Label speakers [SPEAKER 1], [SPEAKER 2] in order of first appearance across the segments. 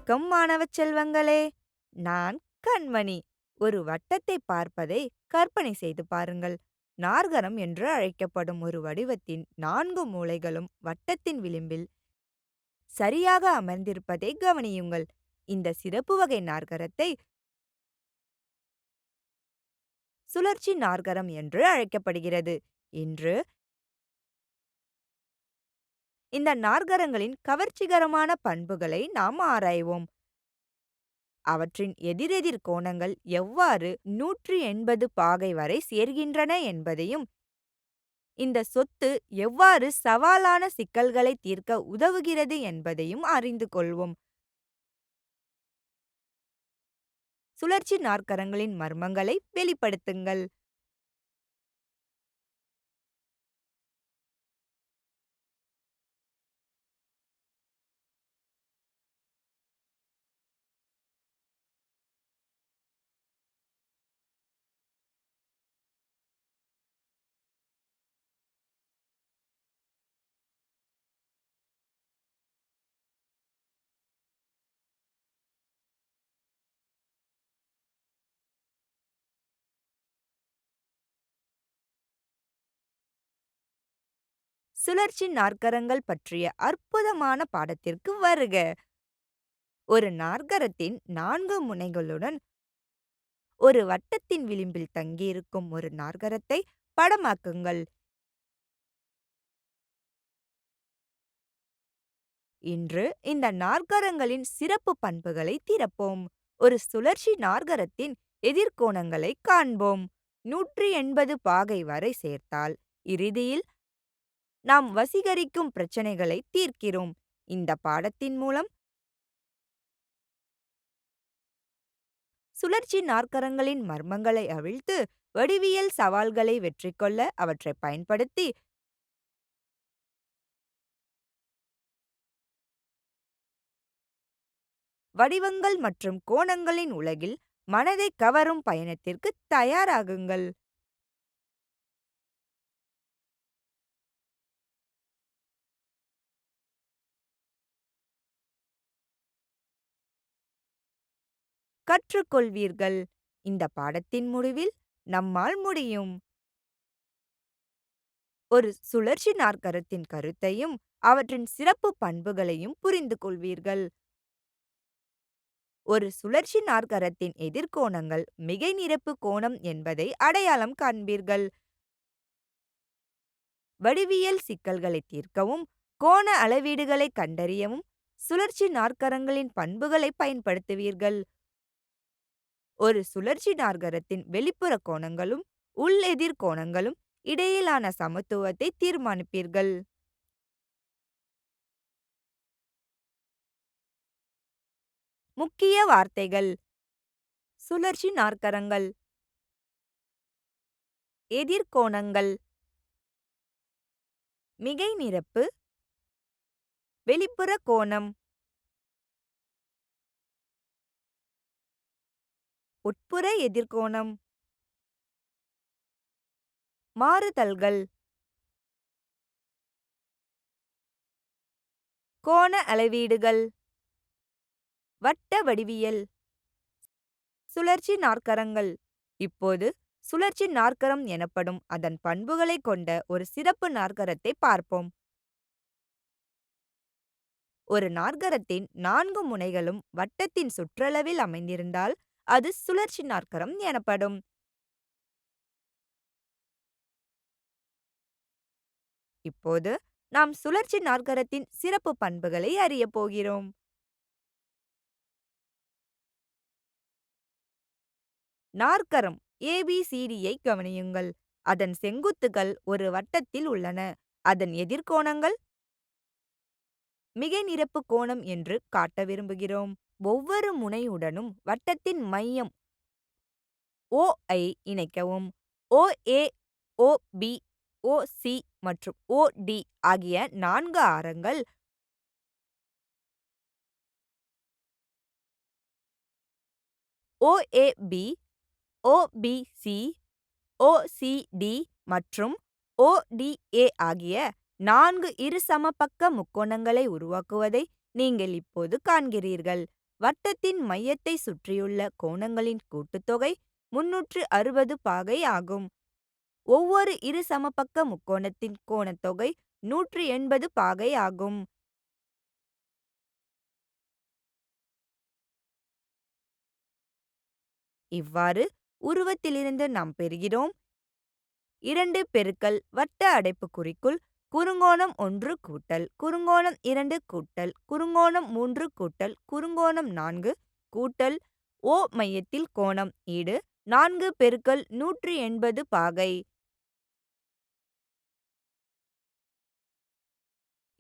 [SPEAKER 1] வணக்கம் மாணவ செல்வங்களே! நான் கண்மணி. ஒரு வட்டத்தை பார்ப்பதை கற்பனை செய்து பாருங்கள். நாற்கரம் என்று அழைக்கப்படும் ஒரு வடிவத்தின் 4 மூலைகளும் வட்டத்தின் விளிம்பில் சரியாக அமர்ந்திருப்பதை கவனியுங்கள். இந்த சிறப்பு வகை நாற்கரத்தை சுழற்சி நாற்கரம் என்று அழைக்கப்படுகிறது. இன்று இந்த நாற்கரங்களின் கவர்ச்சிகரமான பண்புகளை நாம் ஆராய்வோம். அவற்றின் எதிரெதிர் கோணங்கள் எவ்வாறு 180 பாகை வரை சேர்கின்றன என்பதையும், இந்த சொத்து எவ்வாறு சவாலான சிக்கல்களை தீர்க்க உதவுகிறது என்பதையும் அறிந்து கொள்வோம். சுழற்சி நாற்கரங்களின் மர்மங்களை வெளிப்படுத்துங்கள். சுழற்சி நாற்கரங்கள் பற்றிய அற்புதமான பாடத்திற்கு வருக. ஒரு நாற்கரத்தின் 4 முனைகளுடன் ஒரு வட்டத்தின் விளிம்பில் தங்கியிருக்கும் ஒரு நாற்கரத்தை படமாக்குங்கள். இன்று இந்த நாற்கரங்களின் சிறப்பு பண்புகளை திறப்போம். ஒரு சுழற்சி நாற்கரத்தின் எதிர்கோணங்களை காண்போம். 180 பாகை வரை சேர்த்தால் இறுதியில் நாம் வசீகரிக்கும் பிரச்சனைகளை தீர்க்கிறோம். இந்த பாடத்தின் மூலம் சுழற்சி நாற்கரங்களின் மர்மங்களை அவிழ்த்து வடிவியல் சவால்களை வெற்றி கொள்ள அவற்றை பயன்படுத்தி வடிவங்கள் மற்றும் கோணங்களின் உலகில் மனதை கவரும் பயணத்திற்கு தயாராகுங்கள். கற்றுக்கொள்வீர்கள். இந்த பாடத்தின் முடிவில் நம்மால் முடியும். ஒரு சுழற்சி நாற்கரத்தின் கருத்தையும் அவற்றின் சிறப்பு பண்புகளையும் புரிந்து கொள்வீர்கள். ஒரு சுழற்சி நாற்கரத்தின் எதிர்கோணங்கள் மிகை நிரப்பு கோணம் என்பதை அடையாளம் காண்பீர்கள். வடிவியல் சிக்கல்களை தீர்க்கவும் கோண அளவீடுகளை கண்டறியவும் சுழற்சி நாற்கரங்களின் பண்புகளை பயன்படுத்துவீர்கள். ஒரு சுழற்சி நாற்கரத்தின் வெளிப்புற கோணங்களும் உள் எதிர் கோணங்களும் இடையிலான சமத்துவத்தை தீர்மானிப்பீர்கள். முக்கிய வார்த்தைகள்: சுழற்சி நாற்கரங்கள், எதிர்கோணங்கள், மிகை நிரப்பு, வெளிப்புற கோணம், உட்புற எதிர்கோணம், மாறுதல்கள், கோண அளவீடுகள், வட்ட வடிவியல். சுழற்சி நாற்கரங்கள். இப்போது சுழற்சி நாற்கரம் எனப்படும் அதன் பண்புகளைக் கொண்ட ஒரு சிறப்பு நாற்கரத்தை பார்ப்போம். ஒரு நாற்கரத்தின் 4 முனைகளும் வட்டத்தின் சுற்றளவில் அமைந்திருந்தால் அது சுழற்சி நாற்கரம் எனப்படும். இப்போது நாம் சுழற்சி நாற்கரத்தின் சிறப்பு பண்புகளை அறியப் போகிறோம். நாற்கரம் ABCDயை கவனியுங்கள். அதன் செங்குத்துகள் ஒரு வட்டத்தில் உள்ளன. அதன் எதிர்கோணங்கள் மிகை நிரப்பு கோணம் என்று காட்ட விரும்புகிறோம். ஒவ்வொரு முனையுடனும் வட்டத்தின் மையம் O ஐ இணைக்கவும். OA, OB, OC மற்றும் OD ஆகிய 4 ஆரங்கள் OAB, OBC, OCD மற்றும் ODA ஆகிய 4 இருசமபக்க முக்கோணங்களை உருவாக்குவதை நீங்கள் இப்போது காண்கிறீர்கள். வட்டத்தின் மையத்தை சுற்றியுள்ள கோணங்களின் கூட்டுத்தொகை 360 பாகை ஆகும். ஒவ்வொரு இரு சமபக்க முக்கோணத்தின் கோணத்தொகை 180 பாகை ஆகும். இவ்வாறு உருவத்திலிருந்து நாம் பெறுகிறோம். 2 பெருக்கல் வட்ட அடைப்புக்குறிக்குள் குறுங்கோணம் 1 கூட்டல் குறுங்கோணம் 2 கூட்டல் குறுங்கோணம் 3 கூட்டல் குறுங்கோணம் 4 கூட்டல் O மையத்தில் கோணம் ஈடு 4 பெருக்கல் 180 பாகை.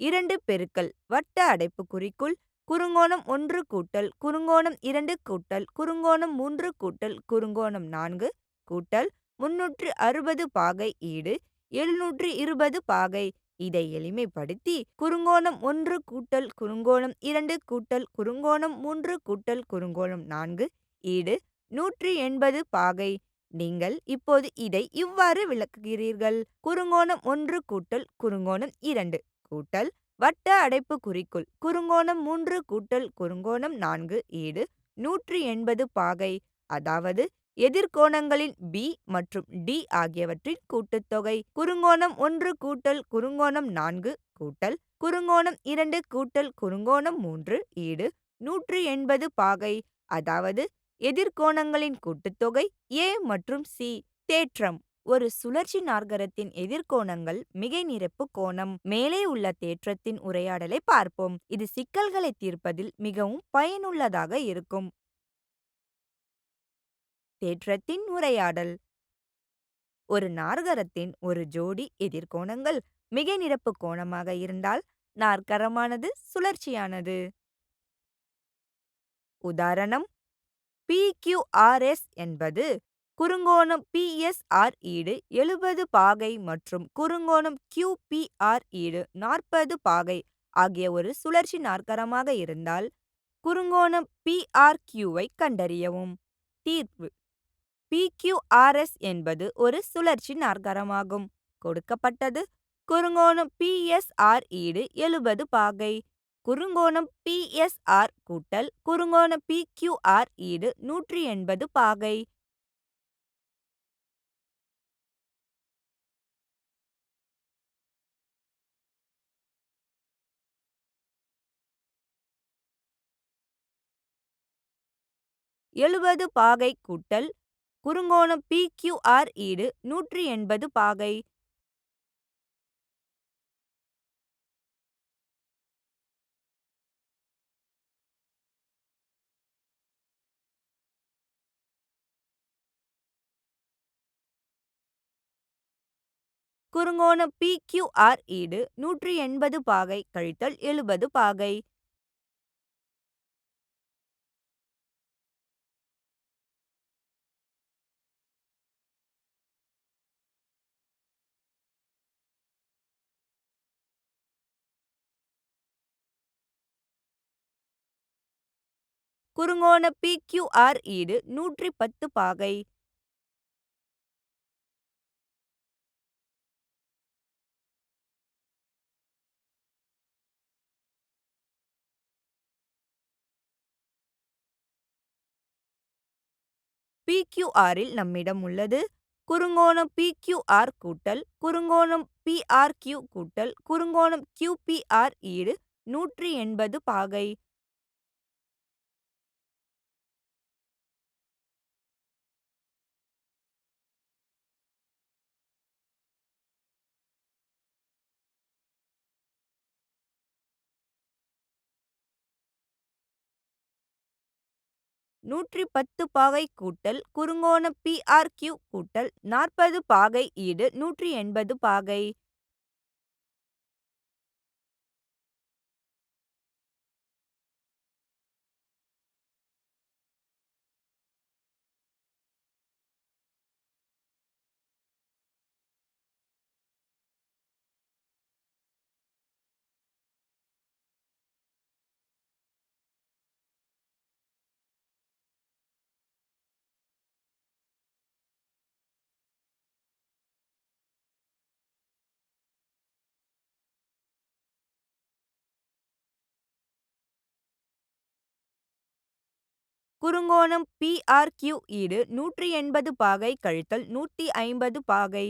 [SPEAKER 1] 2 பெருக்கல் வட்ட அடைப்புக்குறிக்குள் குறுங்கோணம் 1 கூட்டல் குறுங்கோணம் 2 கூட்டல் குறுங்கோணம் 3 கூட்டல் குறுங்கோணம் 4 கூட்டல் 360 பாகை ஈடு 720 பாகை. இதை எளிமைப்படுத்தி குறுங்கோணம் 1 கூட்டல் குறுங்கோணம் 2 கூட்டல் குறுங்கோணம் 3 கூட்டல் குறுங்கோணம் 4 ஈடு 180 பாகை. நீங்கள் இப்போது இதை இவ்வாறு விளக்குகிறீர்கள். குறுங்கோணம் 1 கூட்டல் குறுங்கோணம் 2 கூட்டல் வட்ட அடைப்புக்குறிக்குள் குறுங்கோணம் 3 கூட்டல் குறுங்கோணம் 4 ஈடு 180 பாகை. அதாவது எதிர்கோணங்களின் B மற்றும் D ஆகியவற்றின் கூட்டுத்தொகை. குறுங்கோணம் 1 கூட்டல் குறுங்கோணம் 4 கூட்டல் குறுங்கோணம் 2 கூட்டல் குறுங்கோணம் 3 ஈடு 180 பாகை. அதாவது எதிர்கோணங்களின் கூட்டுத்தொகை A மற்றும் C. தேற்றம். ஒரு சுழற்சி நாற்கரத்தின் எதிர்கோணங்கள் மிகை நிரப்பு கோணம். மேலே உள்ள தேற்றத்தின் உரையாடலை பார்ப்போம். இது சிக்கல்களை தீர்ப்பதில் மிகவும் பயனுள்ளதாக இருக்கும். தேற்றத்தின் உரையாடல். ஒரு நாற்கரத்தின் ஒரு ஜோடி எதிர்கோணங்கள் மிகை நிரப்பு கோணமாக இருந்தால் நாற்கரமானது சுழற்சியானது. உதாரணம்: PQRS என்பது குறுங்கோணம் PSR ஈடு 70 பாகை மற்றும் குறுங்கோணம் QPR ஈடு 40 பாகை ஆகிய ஒரு சுழற்சி நாற்கரமாக இருந்தால் குறுங்கோணம் PRQ-ஐ கண்டறியவும். தீர்வு. PQRS என்பது ஒரு சுழற்சி நாற்கரமாகும். கொடுக்கப்பட்டது குறுங்கோணம் PSR ஈடு 70 பாகை. குறுங்கோணம் PSR கூட்டல் குறுங்கோணம் PQR ஈடு 180 பாகை. எழுபது பாகை கூட்டல் குறுங்கோணம் PQR ஈடு 180 பாகை. குறுங்கோணம் PQR ஈடு 180 பாகை கழித்தல் 70 பாகை. குறுங்கோண PQR ஈடு 110 பாகை. PQR-இல் நம்மிடம் உள்ளது குறுங்கோணம் PQR கூட்டல் குறுங்கோணம் PRQ கூட்டல் குறுங்கோணம் QPR ஈடு 180 பாகை. நூற்றி 10 பாகை கூட்டல் குறுங்கோணம் PRQ கூட்டல் 40 பாகை ஈடு 180 பாகை. குறுங்கோணம் PRQ ஈடு 180 பாகை கழித்தல் 150 பாகை.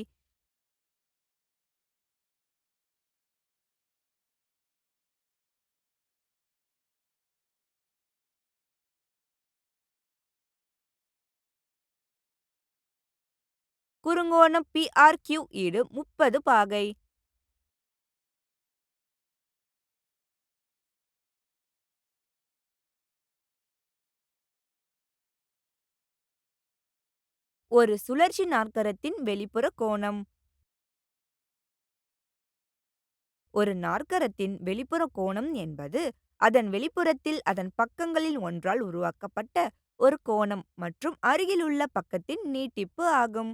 [SPEAKER 1] குறுங்கோணம் PRQ ஈடு 30 பாகை. ஒரு சுழற்சி நாற்கரத்தின் வெளிப்புற கோணம். ஒரு நாற்கரத்தின் வெளிப்புற கோணம் என்பது அதன் வெளிப்புறத்தில் அதன் பக்கங்களில் ஒன்றால் உருவாக்கப்பட்ட ஒரு கோணம் மற்றும் அருகிலுள்ள பக்கத்தின் நீட்டிப்பு ஆகும்.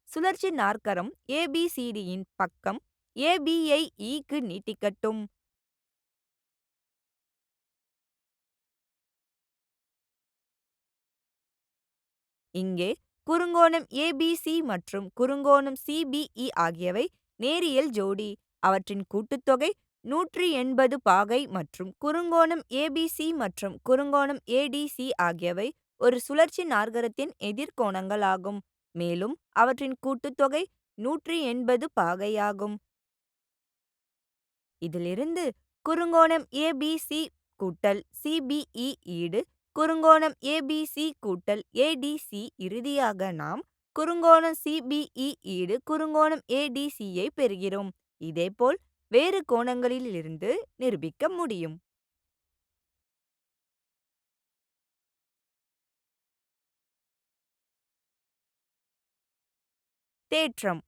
[SPEAKER 1] சுழற்சி நாற்கரம் ABCDயின் பக்கம் AB ஐ Eக்கு நீட்டிக்கட்டும். இங்கே குறுங்கோணம் ABC மற்றும் குறுங்கோணம் CBE ஆகியவை நேரியல் ஜோடி. அவற்றின் கூட்டுத்தொகை 180 பாகை மற்றும் குறுங்கோணம் ABC மற்றும் குறுங்கோணம் ADC ஆகியவை ஒரு சுழற்சி நாற்கரத்தின் எதிர்கோணங்களாகும். மேலும் அவற்றின் கூட்டுத்தொகை 180 பாகையாகும். இதிலிருந்து குறுங்கோணம் ABC கூட்டல் CBE ஈடு குறுங்கோணம் ABC கூட்டல் ADC. இறுதியாக நாம் குறுங்கோணம் CBE ஈடு குறுங்கோணம் ADC ஐ பெறுகிறோம். இதேபோல் வேறு கோணங்களிலிருந்து நிரூபிக்க முடியும். தேற்றம்.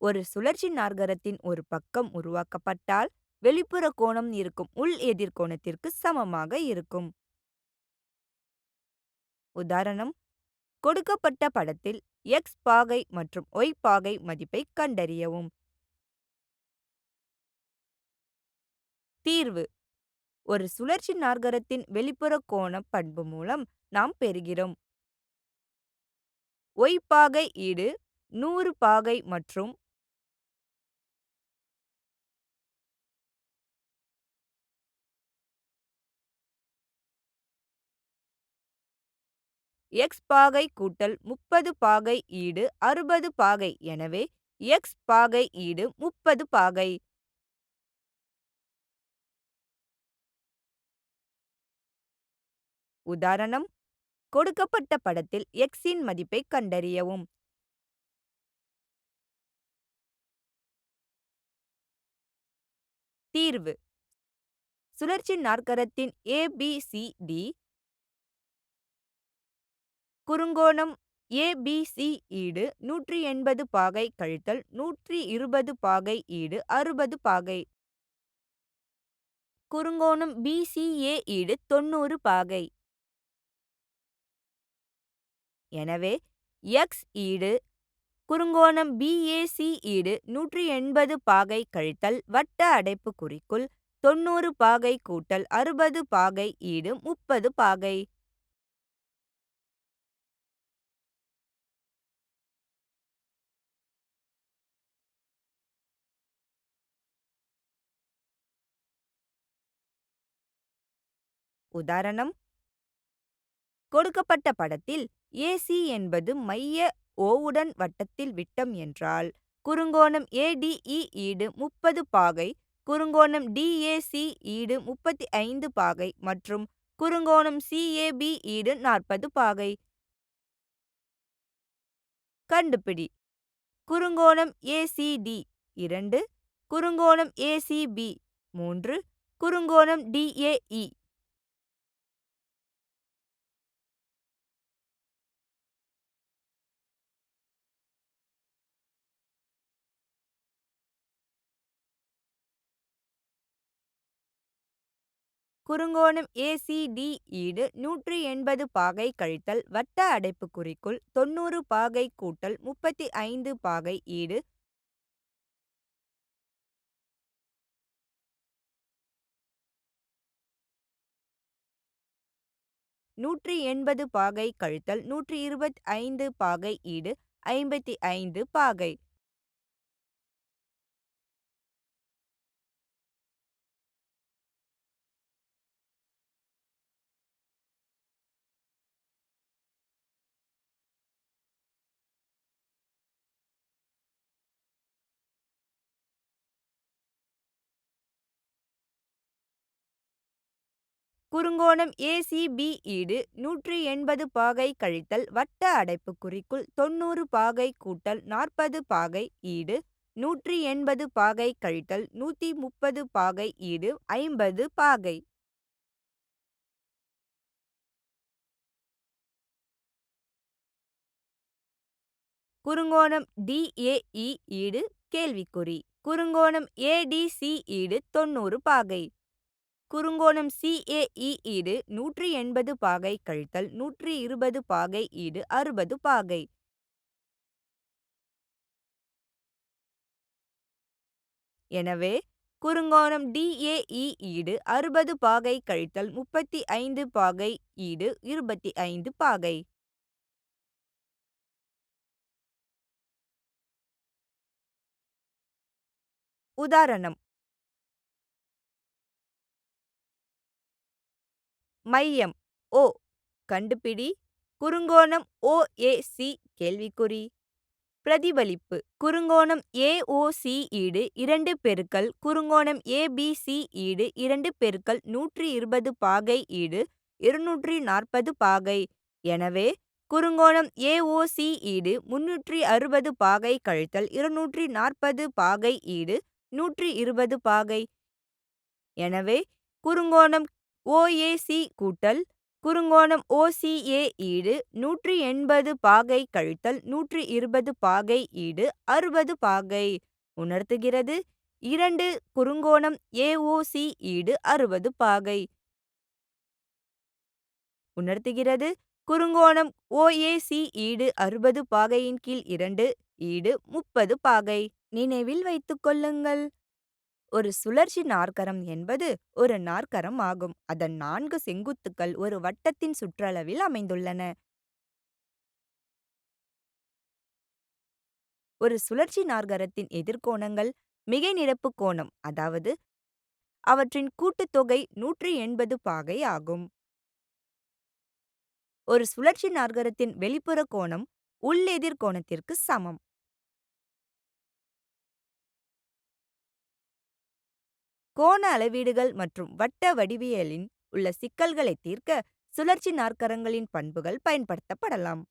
[SPEAKER 1] ஒரு சுழற்சி நாற்கரத்தின் ஒரு பக்கம் உருவாக்கப்பட்டால் வெளிப்புற கோணம் இருக்கும் உள் எதிர்கோணத்திற்கு சமமாக இருக்கும். உதாரணம்: கொடுக்கப்பட்ட படத்தில் x பாகை மற்றும் y பாகை மதிப்பை கண்டறியவும். தீர்வு. ஒரு சுழற்சி நாற்கரத்தின் வெளிப்புற கோண பண்பு மூலம் நாம் பெறுகிறோம். y பாகை ஈடு 100 பாகை மற்றும் x பாகை கூட்டல் 30 பாகை ஈடு 60 பாகை. எனவே x பாகை ஈடு 30 பாகை. உதாரணம்: கொடுக்கப்பட்ட படத்தில் x இன் மதிப்பை கண்டறியவும். தீர்வு. சுழற்சி நாற்கரத்தின் ABCD குறுங்கோணம் ABC ஈடு 180 பாகை கழித்தல் 120 பாகை ஈடு 60 பாகை. குறுங்கோணம் BCA ஈடு 90 பாகை. எனவே x ஈடு குறுங்கோணம் BAC ஈடு 180 பாகை கழித்தல் வட்ட அடைப்புக்குறிக்குள் 90 பாகை கூட்டல் 60 பாகை ஈடு 30 பாகை. உதாரணம்: கொடுக்கப்பட்ட படத்தில் AC என்பது மைய Oவுடன் வட்டத்தில் விட்டம் என்றால் குறுங்கோணம் ADE ஈடு 30 பாகை, குறுங்கோணம் DAC ஈடு 35 பாகை மற்றும் குறுங்கோணம் CAB ஈடு 40 பாகை. கண்டுபிடி. குறுங்கோணம் ACD 2, குறுங்கோணம் ACB 3, குறுங்கோணம் DAE. குறுங்கோணம் ACD ஈடு 180 பாகை கழித்தல் வட்ட அடைப்புக்குறிக்குள் 90 பாகை கூட்டல் 35 பாகை ஈடு 180 பாகை கழித்தல் 125 பாகை ஈடு 55 பாகை. குறுங்கோணம் ஏசிபி ஈடு 180 பாகை கழித்தல் வட்ட அடைப்புக்குறிக்குள் 90 பாகை கூட்டல் 40 பாகை ஈடு 180 பாகை கழித்தல் 130 பாகை ஈடு 50 பாகை. குறுங்கோணம் டிஏஇ ஈடு கேள்விக்குறி. குறுங்கோணம் ஏடிசி ஈடு 90 பாகை. குறுங்கோணம் சிஏஇ ஈடு 180 பாகை கழித்தல் 120 பாகை ஈடு 60 பாகை. எனவே குறுங்கோணம் டிஏஇ ஈடு 60 பாகை கழித்தல் 35 பாகை ஈடு 25 பாகை. உதாரணம்: மையம் O கண்டுபிடி. குறுங்கோணம் OAC கேள்விக்குறி. பிரதிபலிப்பு: குறுங்கோணம் AOC ஈடு 2 பெருக்கல் குறுங்கோணம் ABC ஈடு 2 பெருக்கல் 120 பாகை ஈடு 240 பாகை. எனவே குறுங்கோணம் AOC ஈடு 360 பாகை கழித்தல் 240 பாகை ஈடு 120 பாகை. எனவே குறுங்கோணம் OAC கூட்டல் குறுங்கோணம் OCA ஈடு 180 பாகை கழித்தல் 120 பாகை ஈடு 60 பாகை உணர்த்துகிறது. 2 குறுங்கோணம் AOC ஈடு 60 பாகை உணர்த்துகிறது. குறுங்கோணம் OAC ஈடு 60 பாகையின் கீழ் 2 ஈடு 30 பாகை. நினைவில் வைத்துக் கொள்ளுங்கள், ஒரு சுழற்சி நாற்கரம் என்பது ஒரு நாற்கரம் ஆகும். அதன் 4 செங்குத்துகள் ஒரு வட்டத்தின் சுற்றளவில் அமைந்துள்ளன. ஒரு சுழற்சி நாற்கரத்தின் எதிர்கோணங்கள் மிகை நிரப்பு கோணம், அதாவது அவற்றின் கூட்டுத்தொகை 180 பாகை ஆகும். ஒரு சுழற்சி நாற்கரத்தின் வெளிப்புற கோணம் உள்ளெதிர் கோணத்திற்கு சமம். கோண அளவீடுகள் மற்றும் வட்ட வடிவியலில் உள்ள சிக்கல்களை தீர்க்க சுழற்சி நாற்கரங்களின் பண்புகள் பயன்படுத்தப்படலாம்.